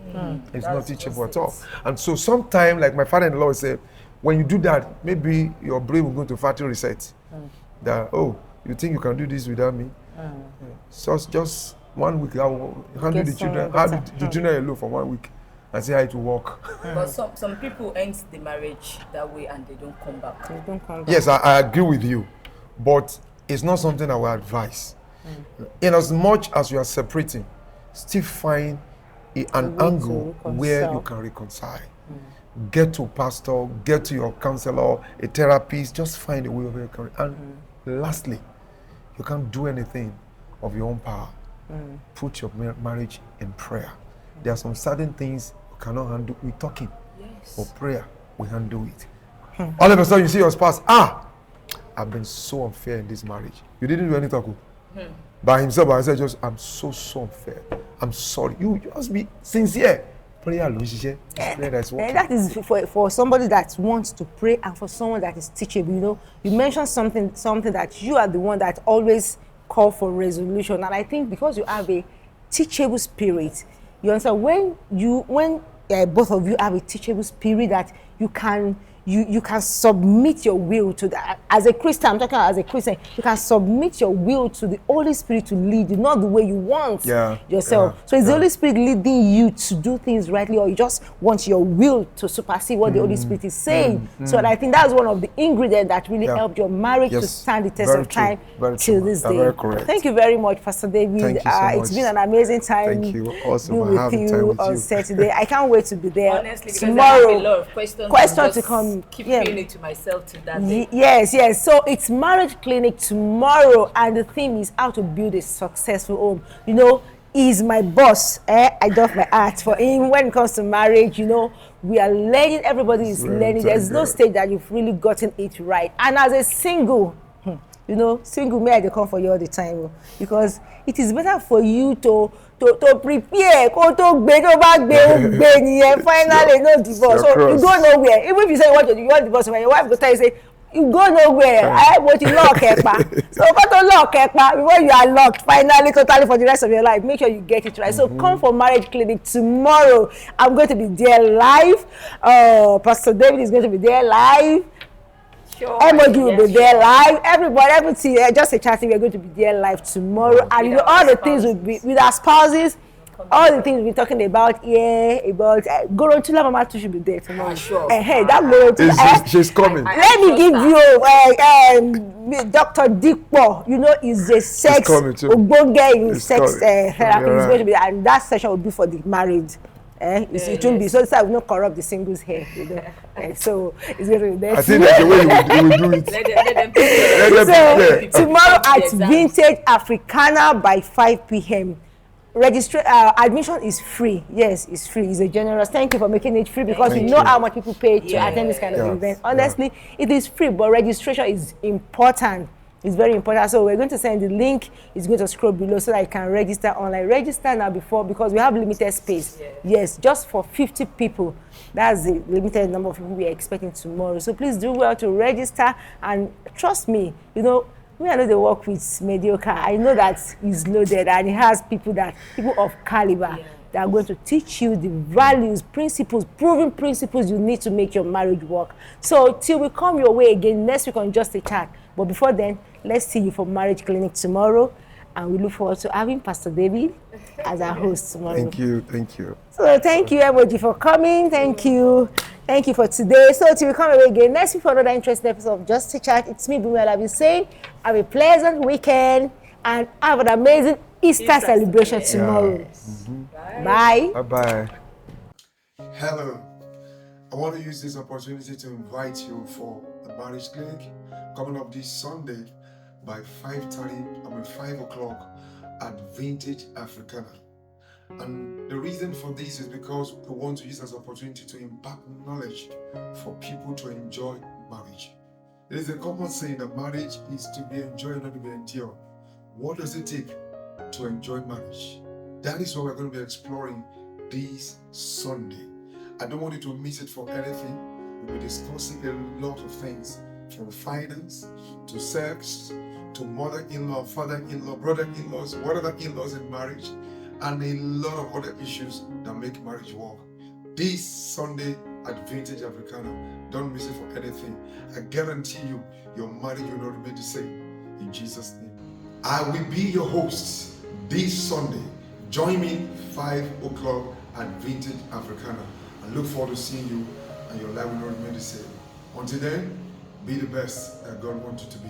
It's not teachable at all. And so sometimes, like my father-in-law said, when you do that, maybe your brain will go to factory reset. That, you think you can do this without me? So just 1 week, you can do the children. Have the children alone for 1 week and see how it will work. But some people end the marriage that way and they don't come back. Yes, I agree with you. But it's not something I will advise. In as much as you are separating, still find an angle where you can reconcile. Get to a pastor, get to your counselor, a therapist, just find a way of reconcile. And lastly, you can't do anything of your own power. Put your marriage in prayer. There are some certain things you cannot handle with talking. For prayer, we handle it. All of a sudden you see your spouse, I've been so unfair in this marriage. You didn't do any talk. by himself. I said, I'm so unfair. I'm sorry. You just be sincere. Prayer, prayer that's working. And that is for somebody that wants to pray and for someone that is teachable. You know, you mentioned something that you are the one that always call for resolution. And I think because you have a teachable spirit, you understand, when both of you have a teachable spirit, that you can submit your will to that. As a Christian, I'm talking as a Christian, you can submit your will to the Holy Spirit to lead you, not the way you want yourself. So is the Holy Spirit leading you to do things rightly, or you just want your will to supersede what the Holy Spirit is saying? So I think that's one of the ingredients that really helped your marriage to stand the test of time till this day. Very correct. Thank you very much, Pastor David. Thank you so much. It's been an amazing time. Thank you. Awesome. With you on Saturday. I can't wait to be there. Honestly, tomorrow. I have a lot of questions to come. Keep feeling to myself to that day. Yes. So it's marriage clinic tomorrow, and the theme is how to build a successful home. You know, he's my boss. I doff my heart for him when it comes to marriage. You know, we are learning. Everybody is learning. There's no stage that you've really gotten it right. And as a single, you know, single may I come for you all the time, because it is better for you to prepare, finally no divorce. So you go nowhere. Even if you say you want divorce, when your wife go tell you, say you go nowhere. I want to lock so go to lock before you are locked finally totally for the rest of your life. Make sure you get it right. So come for marriage clinic tomorrow. I'm going to be there live. Pastor David is going to be there live. Sure. Everybody will be there live. Everything, just a chatting. We're going to be there live tomorrow, and you know all the things will be with our spouses. All the things we're talking about here, about Gorontula Mama too should be there tomorrow. Sure. Hey, that Gorontula. She's coming. Let me give you Dr. Dikpo. You know, is a sex ogbonge in sex therapy. Is going to be, and that session will be for the married. It won't be so that we not corrupt the singles here, you know. So it's going to be there. I think that's the way you will do it. Let them tomorrow at Vintage Africana by 5 p.m. Admission is free. Yes, it's free. It's a generous. Thank you for making it free, because we know how much people pay to attend this kind of event. Honestly, it is free, but registration is important. It's very important. So we're going to send the link. It's going to scroll below so that you can register online. Register now because we have limited space. Yes, just for 50 people. That's the limited number of people we are expecting tomorrow. So please do well to register, and trust me, you know, I know they work with mediocre. I know that he's loaded, and he has people of caliber that are going to teach you the values, principles, proven principles you need to make your marriage work. So till we come your way again next week on Just a Chat. But before then, let's see you for marriage clinic tomorrow, and we look forward to having Pastor David as our host tomorrow. Thank you. So thank you, everybody, for coming. Thank you for today. So till we come away again next week for another interesting episode of Just a Chat. It's me, Bumi. I'll be saying have a pleasant weekend and have an amazing Easter celebration tomorrow. Yes. Bye. Bye. Hello. I want to use this opportunity to invite you for the marriage clinic coming up this Sunday by 5 o'clock at Vintage Africana. And the reason for this is because we want to use this opportunity to impact knowledge for people to enjoy marriage. There is a common saying that marriage is to be enjoyed, not to be endured. What does it take to enjoy marriage? That is what we're going to be exploring this Sunday. I don't want you to miss it for anything. We'll be discussing a lot of things, from finance to sex to mother-in-law, father-in-law, brother-in-laws, whatever in-laws in marriage, and a lot of other issues that make marriage work. This Sunday at Vintage Africana, don't miss it for anything. I guarantee you, your marriage will not remain the same. In Jesus' name. I will be your host this Sunday. Join me 5 o'clock at Vintage Africana. I look forward to seeing you, and your life will not remain the same. Until then, be the best that God wants you to be.